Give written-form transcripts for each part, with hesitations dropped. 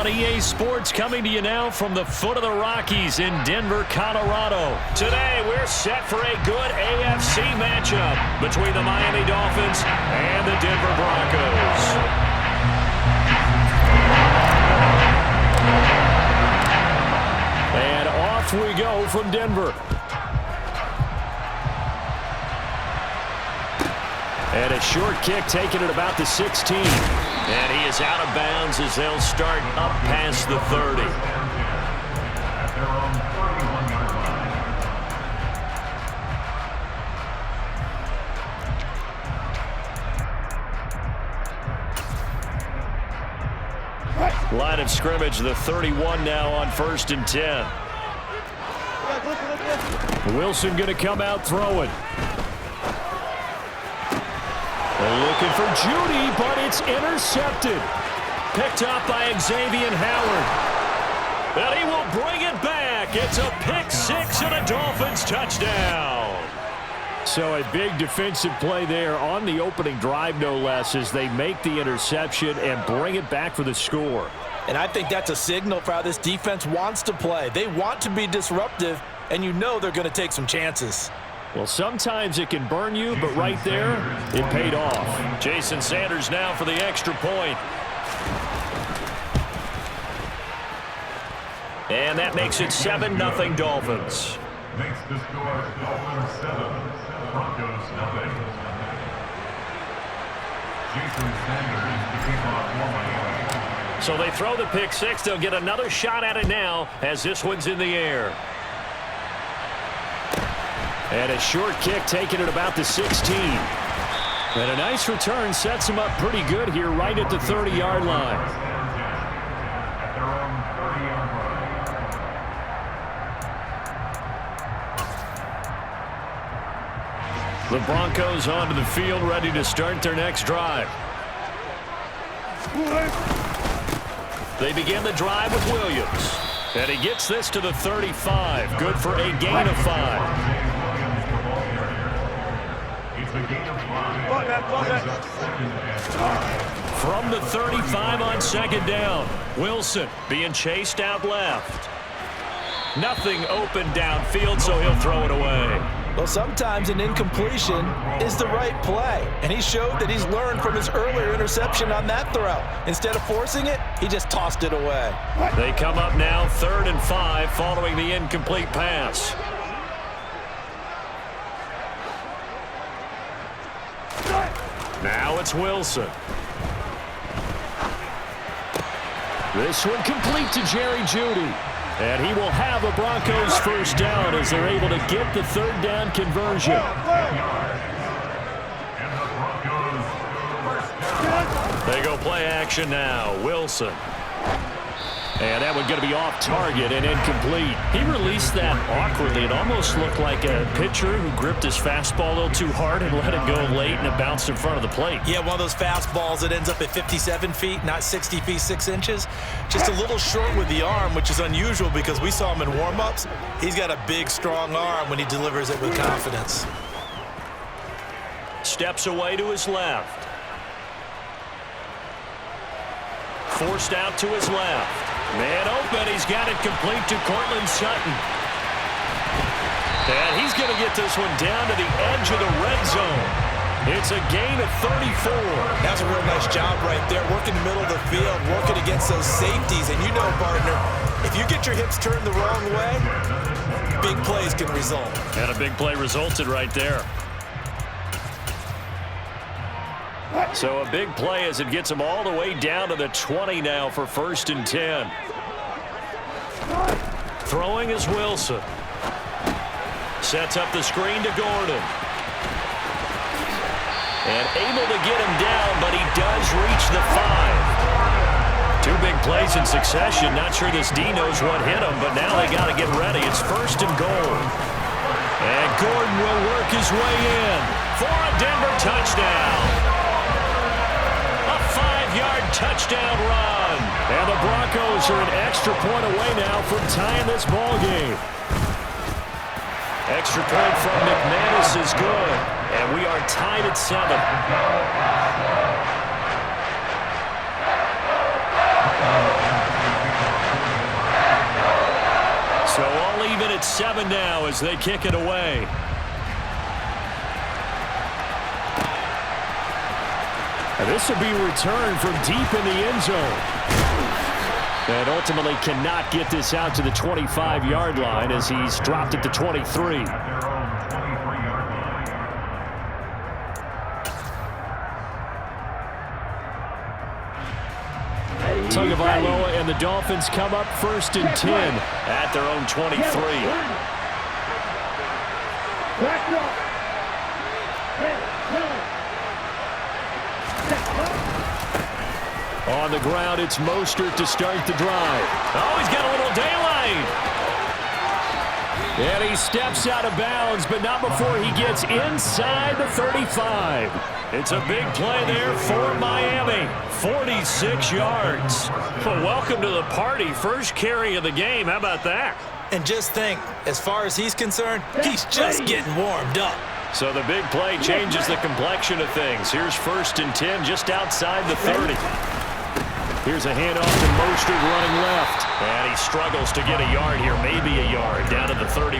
on EA Sports, coming to you now from the foot of the Rockies in Denver, Colorado. Today, we're set for a good AFC matchup between the Miami Dolphins and the Denver Broncos. And off we go from Denver. And a short kick taken at about the 16. And he is out of bounds as they'll start up past the 30. Line of scrimmage, the 31 now on 1st and 10. Wilson going to come out throwing. Looking for Judy, but it's intercepted. Picked up by Xavier Howard. And he will bring it back. It's a pick six and a Dolphins touchdown. So a big defensive play there on the opening drive, no less, as they make the interception and bring it back for the score. And I think that's a signal for how this defense wants to play. They want to be disruptive, and you know they're going to take some chances. Well, sometimes it can burn you, but right there, it paid off. Jason Sanders now for the extra point. And that makes it 7-0 Dolphins. Makes the score Dolphins 7, Broncos 0. Jason Sanders to kick off for Miami. So they throw the pick six. They'll get another shot at it now as this one's in the air. And a short kick taken at about the 16. And a nice return sets him up pretty good here right at the 30-yard line. The Broncos onto the field, ready to start their next drive. They begin the drive with Williams. And he gets this to the 35. Good for a gain of 5. From the 35 on 2nd down. Wilson being chased out left. Nothing open downfield, so he'll throw it away. Well, sometimes an incompletion is the right play, and he showed that he's learned from his earlier interception on that throw. Instead of forcing it, he just tossed it away. They come up now 3rd and 5 following the incomplete pass. Now it's Wilson. This one complete to Jerry Jeudy. And he will have a Broncos first down as they're able to get the 3rd down conversion. They go play action now. Wilson. And that one going to be off target and incomplete. He released that awkwardly. It almost looked like a pitcher who gripped his fastball a little too hard and let it go late, and it bounced in front of the plate. Yeah, one of those fastballs that ends up at 57 feet, not 60 feet, 6 inches. Just a little short with the arm, which is unusual because we saw him in warm-ups. He's got a big, strong arm when he delivers it with confidence. Steps away to his left. Forced out to his left. Man open, he's got it complete to Courtland Sutton. And he's going to get this one down to the edge of the red zone. It's a gain of 34. That's a real nice job right there, working the middle of the field, working against those safeties. And you know, partner, if you get your hips turned the wrong way, big plays can result. And a big play resulted right there. So a big play as it gets him all the way down to the 20 now for 1st and 10. Throwing is Wilson. Sets up the screen to Gordon. And able to get him down, but he does reach the 5. 2 big plays in succession. Not sure this D knows what hit him, but now they got to get ready. It's 1st and goal. And Gordon will work his way in for a Denver touchdown. 5-yard touchdown run. And the Broncos are an extra point away now from tying this ball game. Extra point from McManus is good. And we are tied at 7. it's 7 now as they kick it away. And this will be returned from deep in the end zone. And ultimately cannot get this out to the 25-yard line as he's dropped it to 23. Tagovailoa and the Dolphins come up 1st and 10 at their own 23. On the ground, it's Mostert to start the drive. Oh, he's got a little daylight. And he steps out of bounds, but not before he gets inside the 35. It's a big play there for Miami. 46 yards. Well, welcome to the party. First carry of the game. How about that? And just think, as far as he's concerned, he's just getting warmed up. So the big play changes the complexion of things. Here's 1st and 10 just outside the 30. Here's a handoff to Mostert running left. And he struggles to get a yard here, maybe a yard, down to the 31.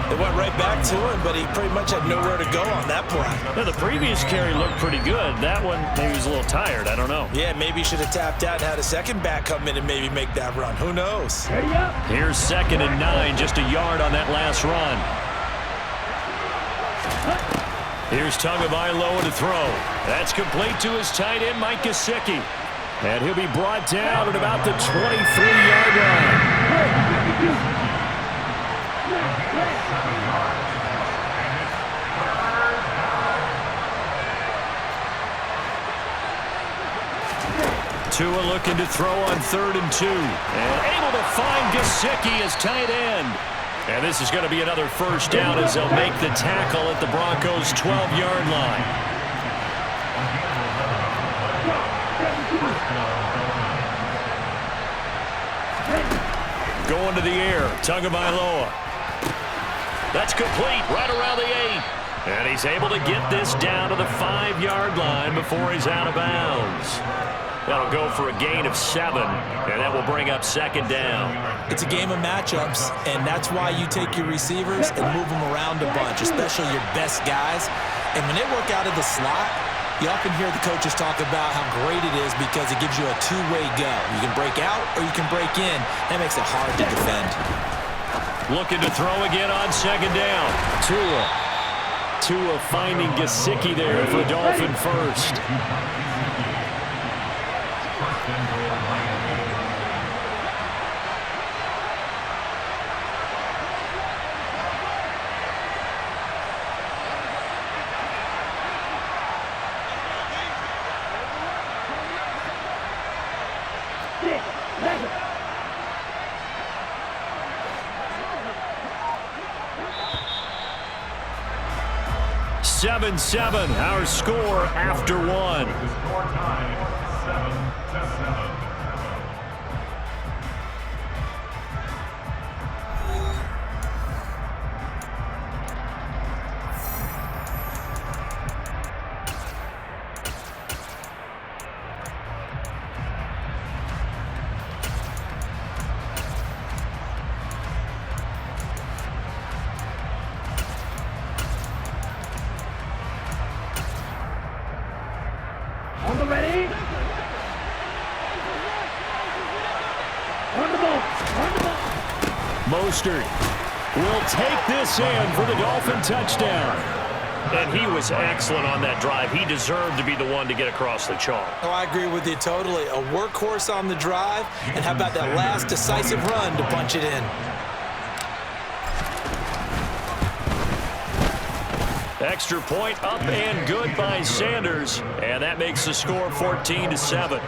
They went right back to him, but he pretty much had nowhere to go on that play. Now, the previous carry looked pretty good. That one, maybe he was a little tired. I don't know. Yeah, maybe he should have tapped out and had a second back come in and maybe make that run. Who knows? Here's 2nd and 9, just a yard on that last run. Here's Tagovailoa to throw. That's complete to his tight end, Mike Gesicki. And he'll be brought down at about the 23-yard line. Tua looking to throw on 3rd and 2. And able to find Gesicki as tight end. And this is going to be another first down as they'll make the tackle at the Broncos' 12-yard line. Going to the air, Tagovailoa. That's complete, right around the 8. And he's able to get this down to the 5-yard line before he's out of bounds. That'll go for a gain of 7, and that will bring up 2nd down. It's a game of matchups, and that's why you take your receivers and move them around a bunch, especially your best guys. And when they work out of the slot, you often hear the coaches talk about how great it is because it gives you a two-way go. You can break out or you can break in. That makes it hard to defend. Looking to throw again on 2nd down. Tua finding Gesicki there for Dolphin first. Seven, our score after 1. Score time 7-7. On the ready. On the ball. Mostert will take this in for the Dolphin touchdown. And he was excellent on that drive. He deserved to be the one to get across the chalk. Oh, I agree with you totally. A workhorse on the drive, and how about that last decisive run to punch it in? Extra point up and good by Sanders. And that makes the score 14-7.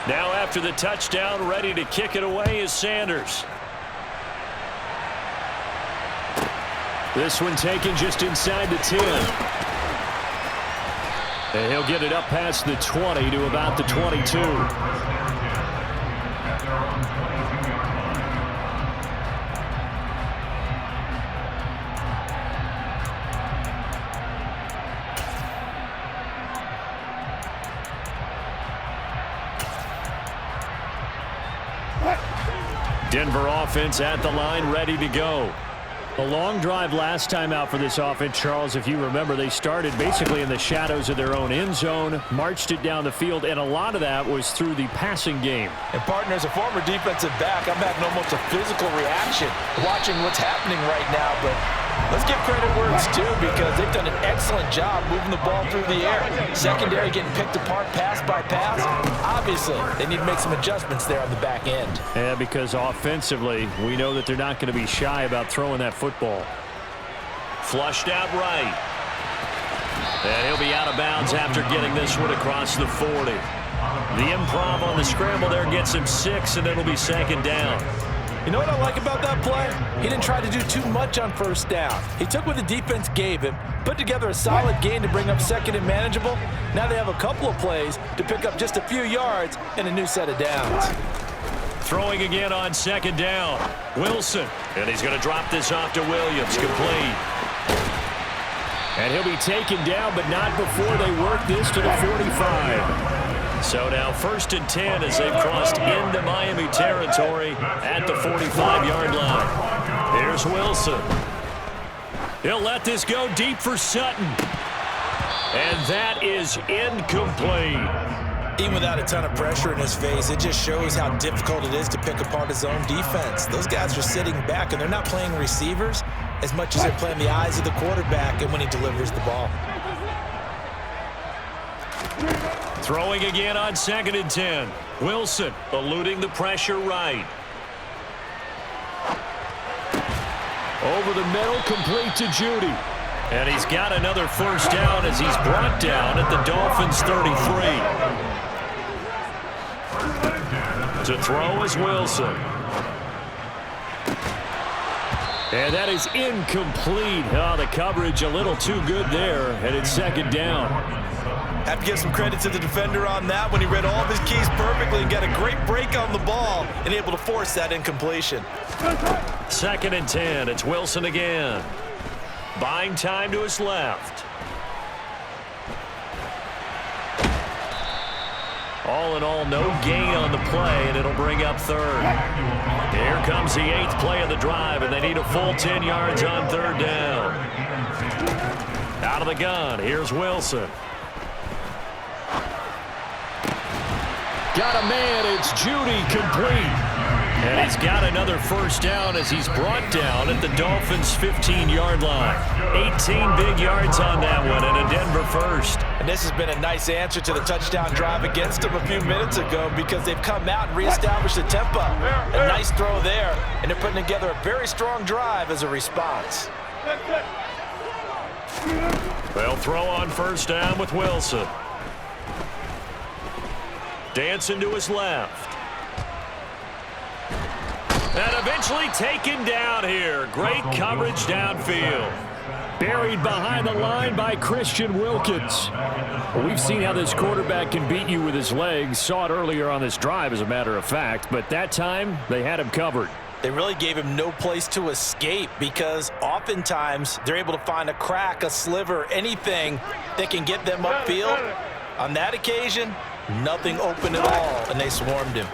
Now after the touchdown, ready to kick it away is Sanders. This one taken just inside the 10. And he'll get it up past the 20 to about the 22. Denver offense at the line, ready to go. A long drive last time out for this offense, Charles. If you remember, they started basically in the shadows of their own end zone, marched it down the field, and a lot of that was through the passing game. And partner, as a former defensive back, I'm having almost a physical reaction watching what's happening right now. But let's give credit where it's due, because they've done an excellent job moving the ball through the air. Secondary getting picked apart pass by pass. Obviously, they need to make some adjustments there on the back end. Yeah, because offensively, we know that they're not going to be shy about throwing that football. Flushed out right. And he'll be out of bounds after getting this one across the 40. The improv on the scramble there gets him 6, and it'll be second down. You know what I like about that play? He didn't try to do too much on first down. He took what the defense gave him, put together a solid gain to bring up second and manageable. Now they have a couple of plays to pick up just a few yards and a new set of downs. Throwing again on second down. Wilson. And he's going to drop this off to Williams. Complete. And he'll be taken down, but not before they work this to the 45. So now 1st and 10 as they've crossed into Miami territory at the 45-yard line. Here's Wilson. He'll let this go deep for Sutton. And that is incomplete. Even without a ton of pressure in his face, it just shows how difficult it is to pick apart his own defense. Those guys are sitting back, and they're not playing receivers as much as they're playing the eyes of the quarterback and when he delivers the ball. Throwing again on 2nd and 10. Wilson eluding the pressure right. Over the middle, complete to Judy. And he's got another first down as he's brought down at the Dolphins' 33. To throw is Wilson. And that is incomplete. Oh, the coverage a little too good there, and it's second down. Have to give some credit to the defender on that when he read all of his keys perfectly and got a great break on the ball and able to force that incompletion. 2nd and 10. It's Wilson again. Buying time to his left. All in all, no gain on the play, and it'll bring up 3rd. Here comes the 8th play of the drive, and they need a full 10 yards on 3rd down. Out of the gun, here's Wilson. Got a man, it's Judy, complete. And he's got another first down as he's brought down at the Dolphins' 15-yard line. 18 big yards on that one, and a Denver first. And this has been a nice answer to the touchdown drive against them a few minutes ago, because they've come out and reestablished the tempo. A nice throw there, and they're putting together a very strong drive as a response. They'll throw on first down with Wilson. Dancing to his left. And eventually taken down here. Great coverage downfield. Buried behind the line by Christian Wilkins. Well, we've seen how this quarterback can beat you with his legs. Saw it earlier on this drive, as a matter of fact. But that time, they had him covered. They really gave him no place to escape, because oftentimes they're able to find a crack, a sliver, anything that can get them upfield. On that occasion, nothing open at all, and they swarmed him.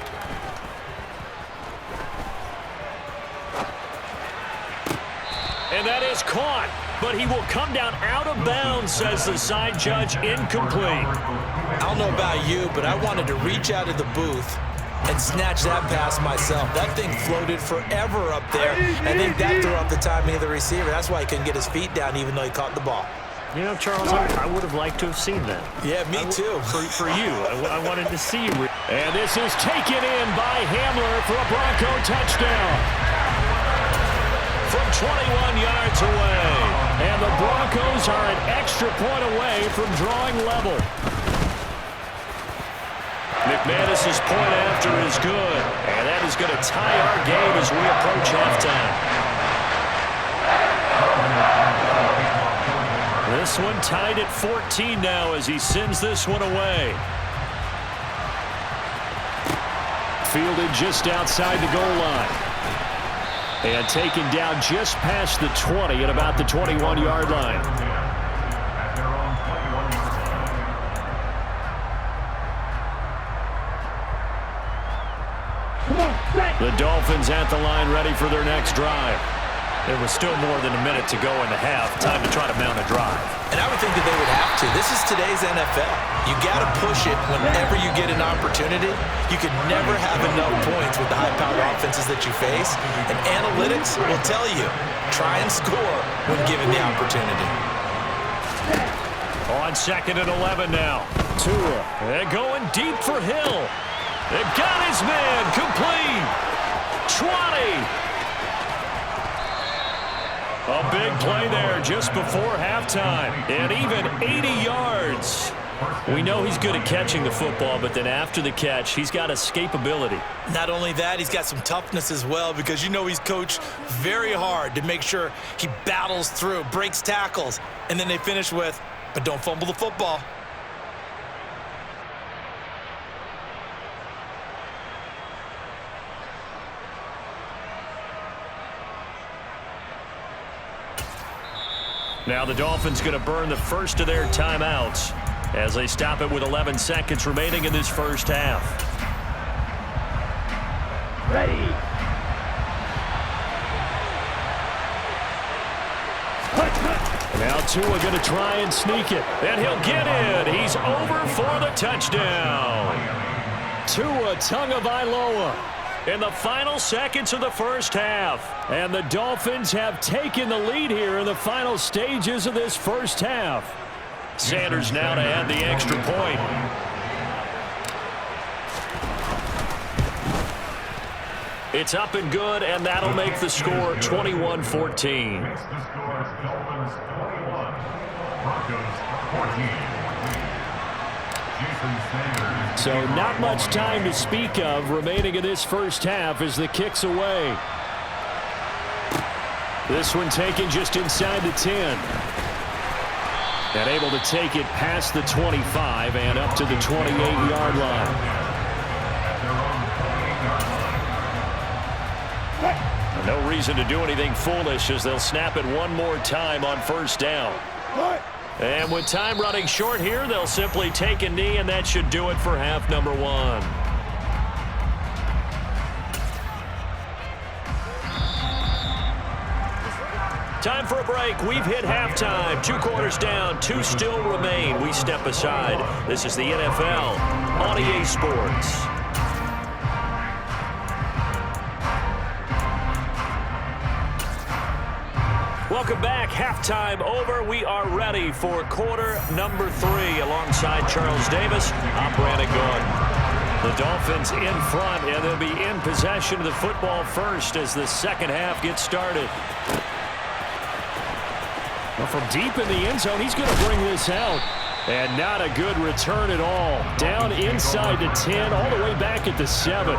And that is caught, but he will come down out of bounds, says the side judge. Incomplete. I don't know about you, but I wanted to reach out of the booth and snatch that pass myself. That thing floated forever up there. I think that threw off the timing of the receiver. That's why he couldn't get his feet down, even though he caught the ball. You know, Charles, I would have liked to have seen that. Yeah, me too. For you, I wanted to see you. And this is taken in by Hamler for a Bronco touchdown. From 21 yards away. And the Broncos are an extra point away from drawing level. McManus's point after is good. And that is going to tie our game as we approach halftime. This one tied at 14 now as he sends this one away. Fielded just outside the goal line. And taken down just past the 20 at about the 21-yard line. Come on, set. The Dolphins at the line ready for their next drive. There was still more than a minute to go in the half. Time to try to mount a drive. And I would think that they would have to. This is today's NFL. You got to push it whenever you get an opportunity. You could never have enough points with the high-powered offenses that you face. And analytics will tell you, try and score when given the opportunity. On 2nd and 11 now. Tua. They're going deep for Hill. They've got his man complete. 20. A big play there just before halftime. And even 80 yards. We know he's good at catching the football, but then after the catch, he's got escapability. Not only that, he's got some toughness as well, because you know he's coached very hard to make sure he battles through, breaks tackles, and then they finish with, but don't fumble the football. Now the Dolphins going to burn the first of their timeouts as they stop it with 11 seconds remaining in this first half. Ready. Now Tua going to try and sneak it. And he'll get in. He's over for the touchdown. Tua Tagovailoa in the final seconds of the first half. And the Dolphins have taken the lead here in the final stages of this first half. Sanders now to add the extra point. It's up and good, and that'll make the score 21-14. The score is Dolphins 21, Broncos 14. Jason Sanders. So not much time to speak of remaining in this first half as the kick's away. This one taken just inside the 10. And able to take it past the 25 and up to the 28-yard line. No reason to do anything foolish as they'll snap it one more time on first down. And with time running short here, they'll simply take a knee, and that should do it for half number one. Time for a break. We've hit halftime. 2 quarters down. 2 still remain. We step aside. This is the NFL on EA Sports. Welcome back. Halftime over. We are ready for quarter number 3. Alongside Charles Davis, I'm Brandon Gordon. The Dolphins in front, and they'll be in possession of the football first as the second half gets started. Well, from deep in the end zone, he's going to bring this out. And not a good return at all. Down inside the 10, all the way back at the 7.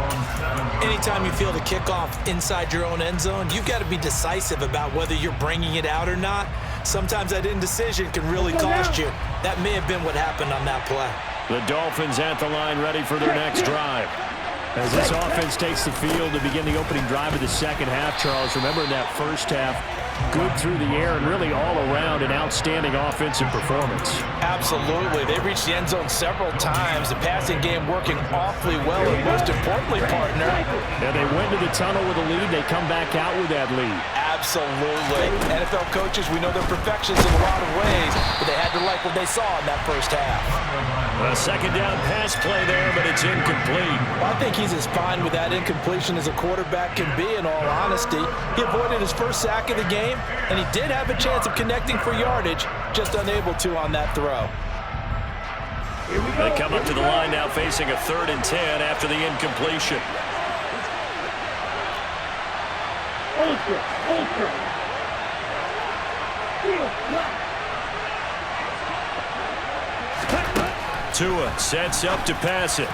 Anytime you feel the kickoff inside your own end zone, you've got to be decisive about whether you're bringing it out or not. Sometimes that indecision can really cost you. That may have been what happened on that play. The Dolphins at the line ready for their next drive. As this offense takes the field to begin the opening drive of the second half, Charles, remember in that first half, good through the air and really all around an outstanding offensive performance. Absolutely. They reached the end zone several times. The passing game working awfully well, and most importantly, partner. And they went to the tunnel with a lead. They come back out with that lead. Absolutely. NFL coaches, we know they're perfections in a lot of ways, but they had to like what they saw in that first half. A second down pass play there, but it's incomplete. Well, I think he's as fine with that incompletion as a quarterback can be, in all honesty. He avoided his first sack of the game, and he did have a chance of connecting for yardage, just unable to on that throw. They come up to the line now facing a 3rd and 10 after the incompletion. Ultra. Tua sets up to pass it.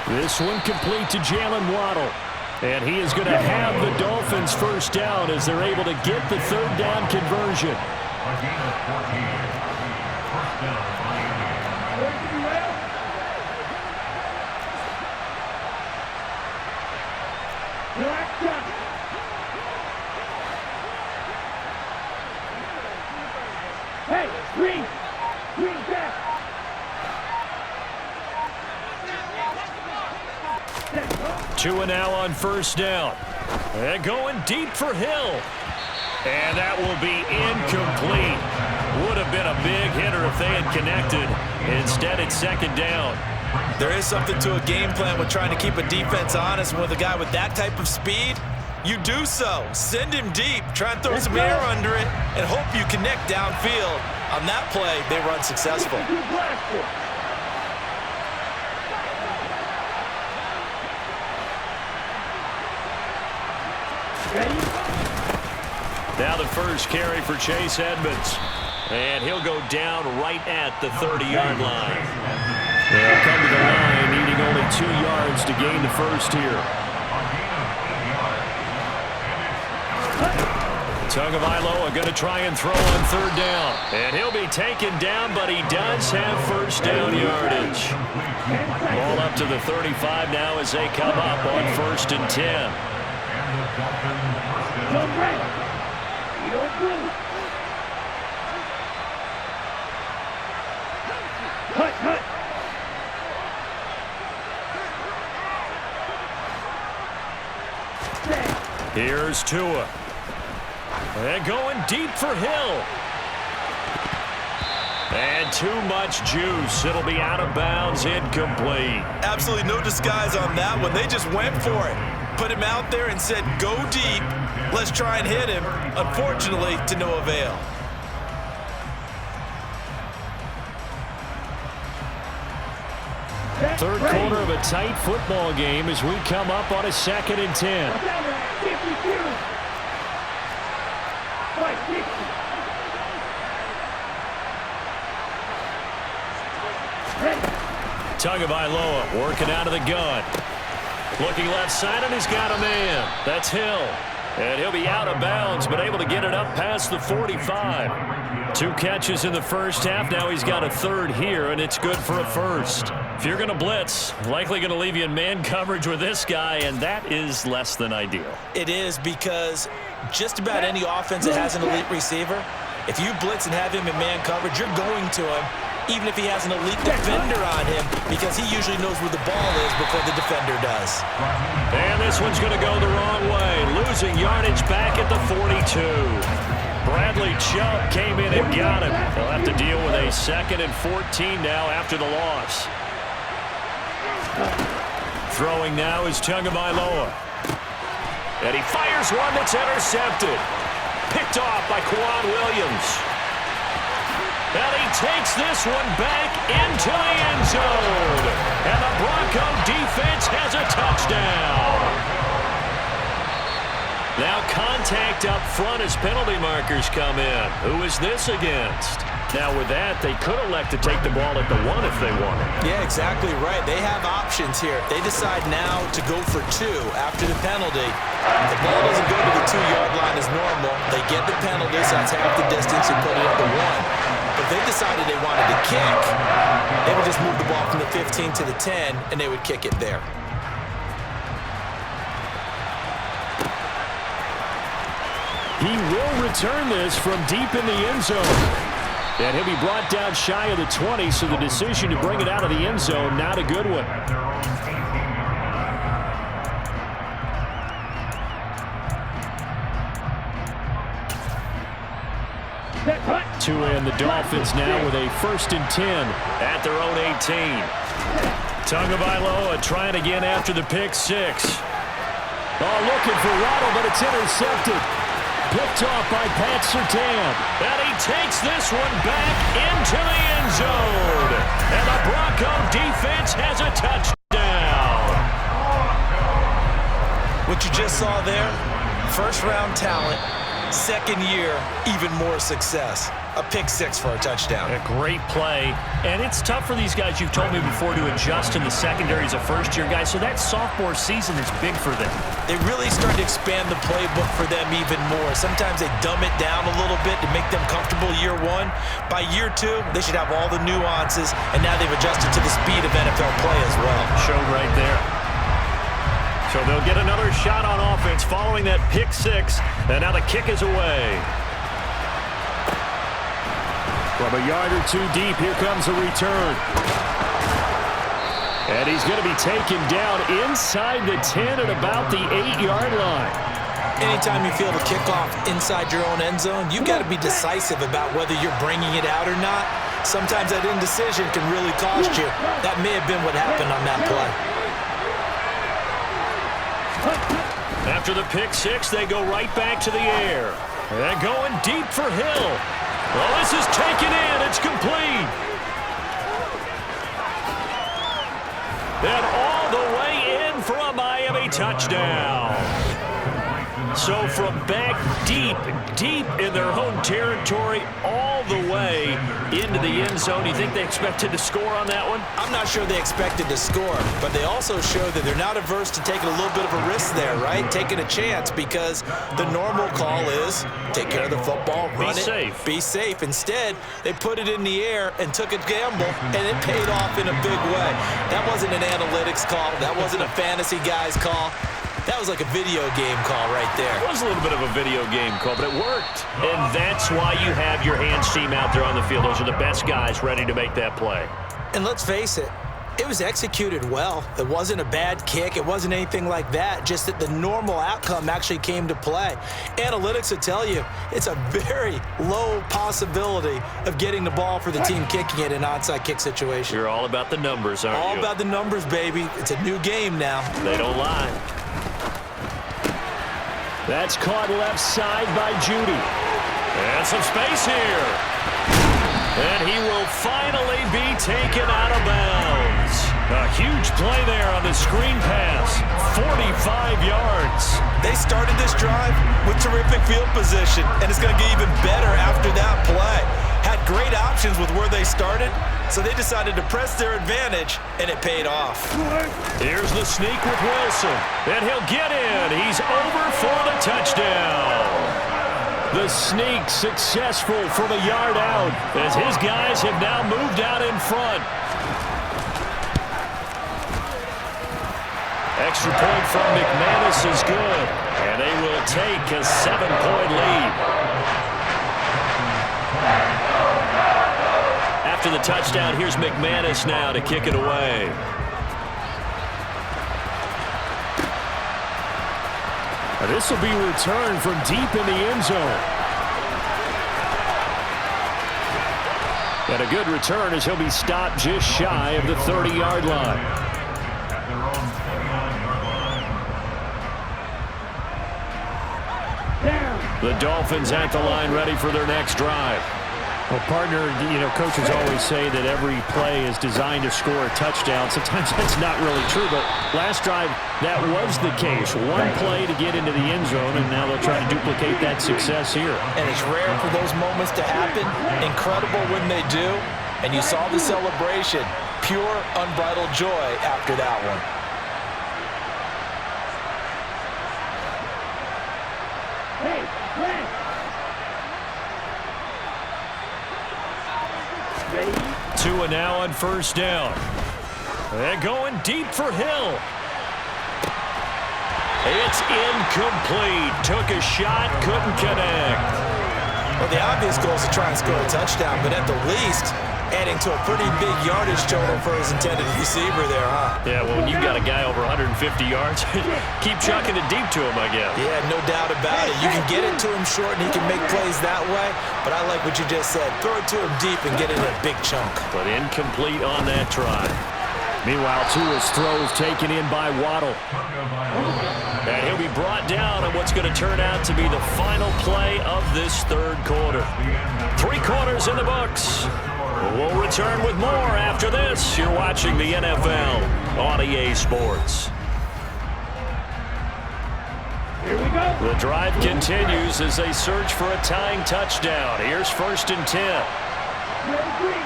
This one complete to Jalen Waddle. And he is going to have the Dolphins first down as they're able to get the 3rd down conversion. A gain of 14. First down, Miami. Hey, green back. Two now on first down. And going deep for Hill. And that will be incomplete. Would have been a big hitter if they had connected. Instead, it's second down. There is something to a game plan with trying to keep a defense honest. With a guy with that type of speed, you do so. Send him deep. Try and throw some air under it and hope you connect downfield. On that play, they run successful. Now the first carry for Chase Edmonds. And he'll go down right at the 30-yard line. They'll come to the line, needing only 2 yards to gain the first here. Tagovailoa going to try and throw on third down. And he'll be taken down, but he does have first down yardage. Ball up to the 35 now as they come up on 1st and 10. Here's Tua. And going deep for Hill. And too much juice. It'll be out of bounds, incomplete. Absolutely no disguise on that one. They just went for it. Put him out there and said, go deep. Let's try and hit him. Unfortunately, to no avail. Third quarter of a tight football game as we come up on a 2nd and 10. Tagovailoa working out of the gun. Looking left side, and he's got a man. That's Hill. And he'll be out of bounds, but able to get it up past the 45. 2 catches in the first half. Now he's got a third here, and it's good for a first. If you're going to blitz, likely going to leave you in man coverage with this guy, and that is less than ideal. It is, because just about any offense that has an elite receiver, if you blitz and have him in man coverage, you're going to him, even if he has an elite defender on him, because he usually knows where the ball is before the defender does. And this one's going to go the wrong way. Losing yardage back at the 42. Bradley Chubb came in and got him. They'll have to deal with a 2nd and 14 now after the loss. Throwing now is Tagovailoa. And he fires one that's intercepted. Picked off by Kwan Williams. And he takes this one back into the end zone. And the Bronco defense has a touchdown. Now contact up front as penalty markers come in. Who is this against? Now with that, they could elect to take the ball at the 1 if they wanted. Yeah, exactly right. They have options here. They decide now to go for 2 after the penalty. The ball doesn't go to the 2-yard line as normal. They get the penalty, so that's half the distance, and put it at the 1. If they decided they wanted to kick, they would just move the ball from the 15 to the 10, and they would kick it there. He will return this from deep in the end zone. And he'll be brought down shy of the 20, so the decision to bring it out of the end zone, not a good one. Tua and the Dolphins now with a 1st and 10 at their own 18. Tagovailoa trying again after the pick 6. Oh, looking for Waddle, but it's intercepted. Picked off by Pat Surtain. And he takes this one back into the end zone. And the Bronco defense has a touchdown. What you just saw there, first-round talent, second year, even more success. A pick 6 for a touchdown. A great play. And it's tough for these guys, you've told me before, to adjust in the secondary as a first-year guy. So that sophomore season is big for them. They really started to expand the playbook for them even more. Sometimes they dumb it down a little bit to make them comfortable year 1. By year 2, they should have all the nuances, and now they've adjusted to the speed of NFL play as well. Showed right there. So they'll get another shot on offense following that pick 6, and now the kick is away. From a yard or 2 deep, here comes a return. And he He's going to be taken down inside the 10 at about the 8-yard line. Anytime you feel the kickoff inside your own end zone, you've got to be decisive about whether you're bringing it out or not. Sometimes that indecision can really cost you. That may have been what happened on that play. After the pick six, they go right back to the air. They're going deep for Hill. Well, this is taken in. It's complete. And all the way in for a Miami touchdown. So from back deep in their own territory, all the way into the end zone. You think they expected to score on that one? I'm not sure they expected to score, but they also show that they're not averse to taking a little bit of a risk there, right? Taking a chance, because the normal call is take care of the football, run it, be safe. Instead, they put it in the air and took a gamble, and it paid off in a big way. That wasn't an analytics call. That wasn't a fantasy guy's call. That was like a video game call right there. It was a little bit of a video game call, but it worked. And that's why you have your hands team out there on the field. Those are the best guys ready to make that play. And let's face it, it was executed well. It wasn't a bad kick. It wasn't anything like that. Just that the normal outcome actually came to play. Analytics will tell you it's a very low possibility of getting the ball for the team kicking it in an onside kick situation. You're all about the numbers, aren't you? All about the numbers, baby. It's a new game now. They don't lie. That's caught left side by Judy. And some space here. And he will finally be taken out of bounds. A huge play there on the screen pass. 45 yards. They started this drive with terrific field position, and it's going to get even better after that play. Had great options with where they started, so they decided to press their advantage, and it paid off. Here's the sneak with Wilson, and he'll get in. He's over for the touchdown. The sneak successful from a yard out, as his guys have now moved out in front. Extra point from McManus is good, and they will take a 7-point lead. After the touchdown, here's McManus now to kick it away. This will be returned from deep in the end zone. And a good return as he'll be stopped just shy of the 30-yard line. At their own 29-yard line. The Dolphins at the line, ready for their next drive. Well, partner, you know, coaches always say that every play is designed to score a touchdown. Sometimes that's not really true, but last drive, that was the case. One play to get into the end zone, and now they'll try to duplicate that success here. And it's rare for those moments to happen. Incredible when they do. And you saw the celebration. Pure, unbridled joy after that one. Hey, Brent! Tua now on first down. They're going deep for Hill. It's incomplete. Took a shot, couldn't connect. Well, the obvious goal is to try and score a touchdown, but at the least, adding to a pretty big yardage total for his intended receiver there, huh? Yeah, well, when you've got a guy over 150 yards, keep chucking it deep to him, I guess. Yeah, no doubt about it. You can get it to him short, and he can make plays that way, but I like what you just said. Throw it to him deep and get it in a big chunk. But incomplete on that try. Meanwhile, Tua's throws taken in by Waddle. And he'll be brought down on what's going to turn out to be the final play of this third quarter. 3 quarters in the books. We'll return with more after this. You're watching the NFL on EA Sports. Here we go. The drive continues as they search for a tying touchdown. Here's 1st and 10. Red green.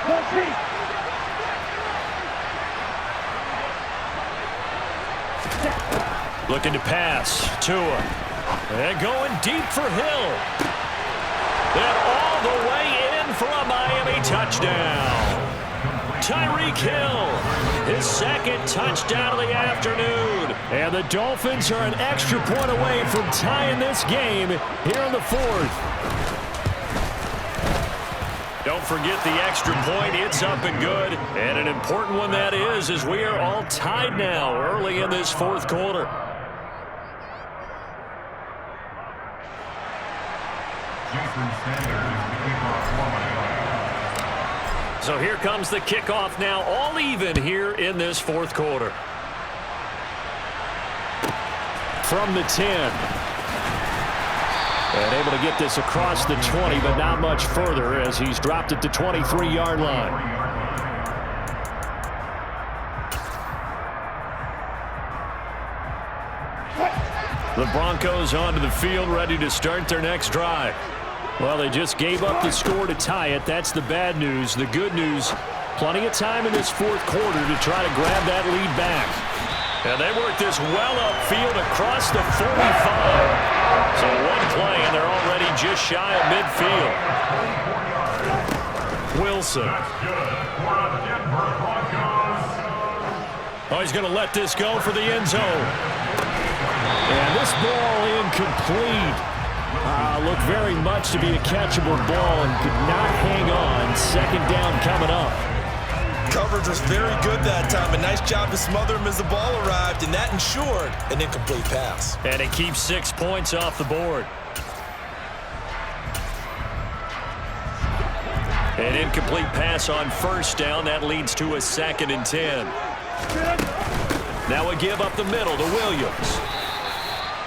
Country. Looking to pass. Tua. And going deep for Hill. And all the way in for a Miami touchdown. Tyreek Hill, his 2nd touchdown of the afternoon. And the Dolphins are an extra point away from tying this game here in the 4th. Don't forget the extra point. It's up and good. And an important one that is, as we are all tied now early in this fourth quarter. Jason Sanders is the kickoff for. So here comes the kickoff now, all even here in this fourth quarter. From the 10. And able to get this across the 20, but not much further as he's dropped it to 23-yard line. The Broncos onto the field, ready to start their next drive. Well, they just gave up the score to tie it. That's the bad news. The good news, plenty of time in this fourth quarter to try to grab that lead back. And they work this well upfield across the 45. So one play, and they're already just shy of midfield. Wilson. Oh, he's going to let this go for the end zone. And this ball incomplete. Looked very much to be a catchable ball and could not hang on. Second down coming up. Coverage was very good that time. A nice job to smother him as the ball arrived, and that ensured an incomplete pass. And it keeps 6 points off the board. An incomplete pass on first down. That leads to a 2nd and 10. Now we give up the middle to Williams.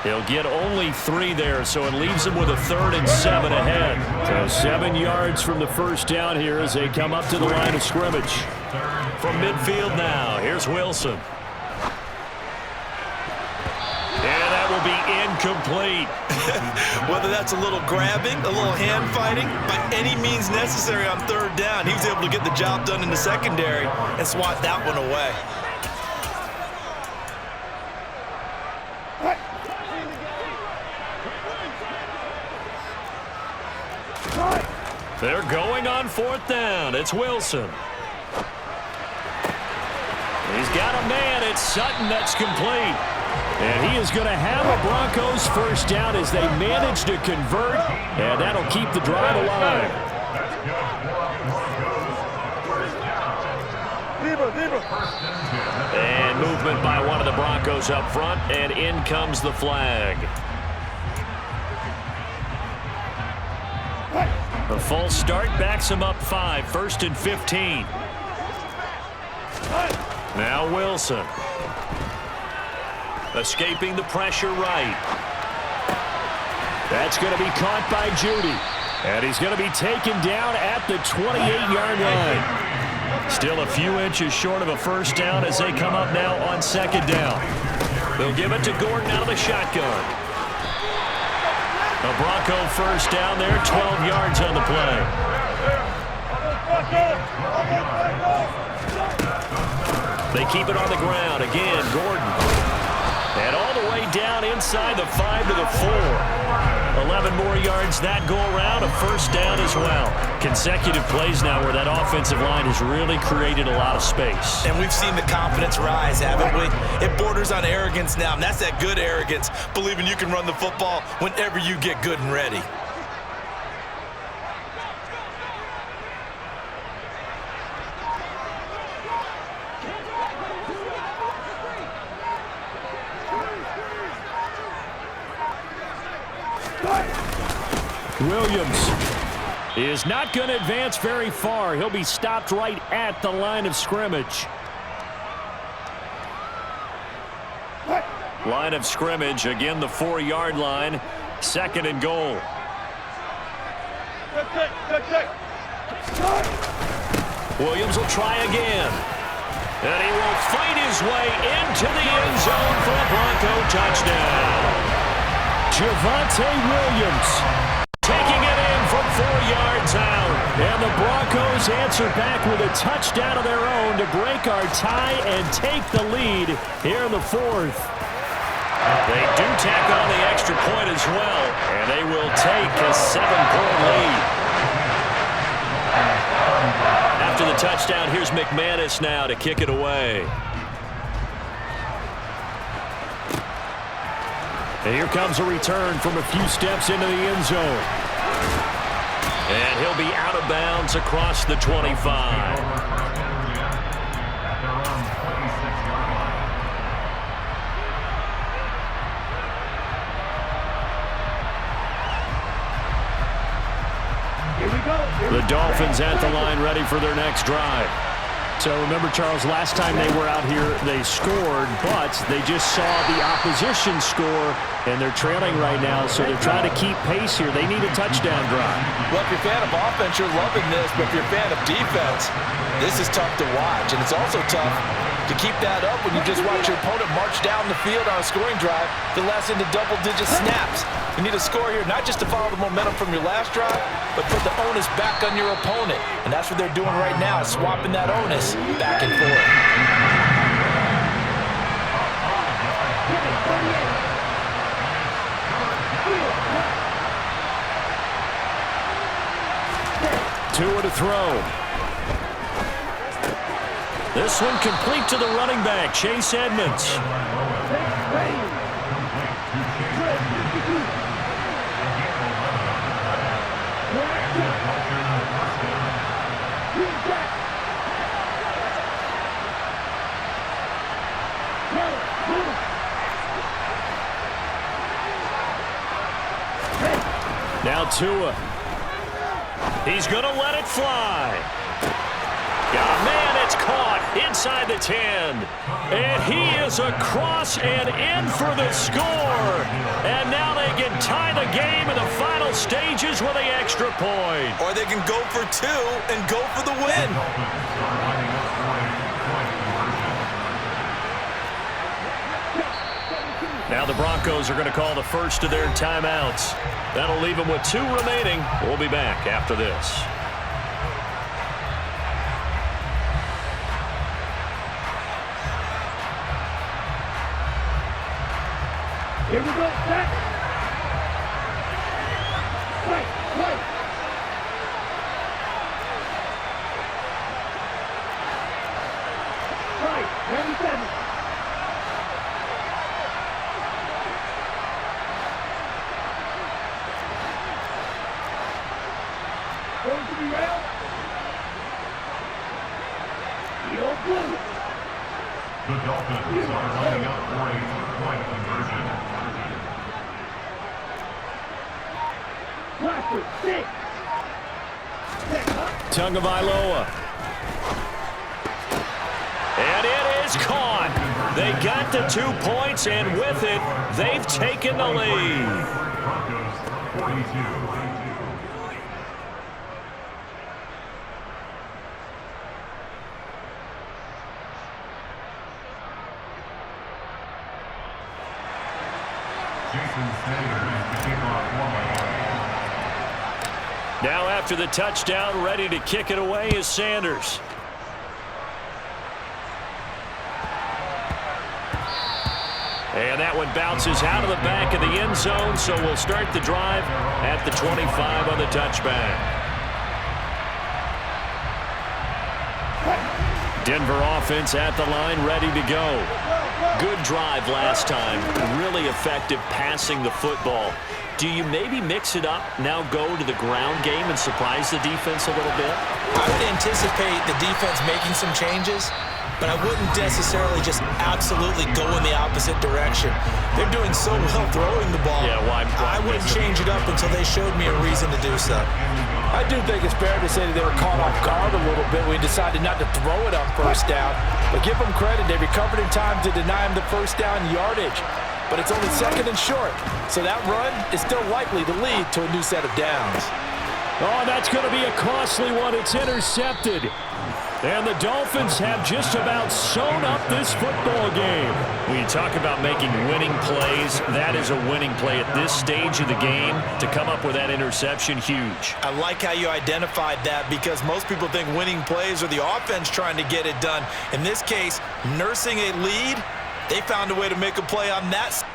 He'll get only 3 there, so it leaves him with a 3rd and 7 ahead. So 7 yards from the first down here as they come up to the line of scrimmage. From midfield now, here's Wilson. And that will be incomplete. Whether that's a little grabbing, a little hand fighting, by any means necessary on 3rd down, he was able to get the job done in the secondary and swat that one away. They're going on 4th down. It's Wilson. He's got a man. It's Sutton that's complete. And he is going to have a Broncos first down as they manage to convert. And that'll keep the drive alive. And movement by one of the Broncos up front. And in comes the flag. A false start backs him up 5. 1st and 15. Now Wilson. Escaping the pressure right. That's going to be caught by Judy. And he's going to be taken down at the 28-yard line. Still a few inches short of a first down as they come up now on 2nd down. They'll give it to Gordon out of the shotgun. A Bronco first down there, 12 yards on the play. They keep it on the ground. Again, Gordon. And all the way down inside the 5 to the 4. 11 more yards that go around, a first down as well. Consecutive plays now where that offensive line has really created a lot of space. And we've seen the confidence rise, haven't we? It borders on arrogance now, and that's that good arrogance, believing you can run the football whenever you get good and ready. Williams is not going to advance very far. He'll be stopped right at the line of scrimmage. Line of scrimmage, again the 4-yard line. 2nd and goal. Williams will try again. And he will fight his way into the end zone for a Bronco touchdown. Javonte Williams taking it in from 4 yards out. And the Broncos answer back with a touchdown of their own to break our tie and take the lead here in the 4th. They do tack on the extra point as well, and they will take a 7-point lead. After the touchdown, here's McManus now to kick it away. And here comes a return from a few steps into the end zone. And he'll be out of bounds across the 25. At their own 26-yard line. Here we go. The Dolphins at the line ready for their next drive. So remember, Charles, last time they were out here, they scored, but they just saw the opposition score, and they're trailing right now, so they're trying to keep pace here. They need a touchdown drive. Well, if you're a fan of offense, you're loving this, but if you're a fan of defense, this is tough to watch, and it's also tough to keep that up when you just watch your opponent march down the field on a scoring drive that lasts into double-digit snaps. You need a score here, not just to follow the momentum from your last drive, but put the onus back on your opponent. And that's what they're doing right now, swapping that onus back and forth. Tua to throw. This one complete to the running back, Chase Edmonds. Now Tua. He's going to let it fly. Oh, man, it's caught inside the 10. And he is across and in for the score. And now they can tie the game in the final stages with the extra point. Or they can go for two and go for the win. Now the Broncos are going to call the first of their timeouts. That'll leave them with 2 remaining. We'll be back after this. Here we go, set. Right. Right, ready, 7. Going to be rail. Heel blue. The Dolphins are lining up for a two-point conversion. Blackwood, 6. Tagovailoa. And it is caught. They got the 2 points, and with it, they've taken the lead. Broncos 42. Jason Sanders to kick off one. Now after the touchdown, ready to kick it away is Sanders. And that one bounces out of the back of the end zone, so we'll start the drive at the 25 on the touchback. Denver offense at the line, ready to go. Good drive last time. Really effective passing the football. Do you maybe mix it up, now go to the ground game and surprise the defense a little bit? I would anticipate the defense making some changes, but I wouldn't necessarily just absolutely go in the opposite direction. They're doing so well throwing the ball. Yeah, why I wouldn't change it up until they showed me a reason to do so. I do think it's fair to say that they were caught off guard a little bit when we decided not to throw it on first down. But give them credit. They recovered in time to deny him the first down yardage. But it's only second and short. So that run is still likely to lead to a new set of downs. Oh, that's going to be a costly one. It's intercepted. And the Dolphins have just about sewn up this football game. When you talk about making winning plays, that is a winning play at this stage of the game. To come up with that interception, huge. I like how you identified that because most people think winning plays are the offense trying to get it done. In this case, nursing a lead, they found a way to make a play on that.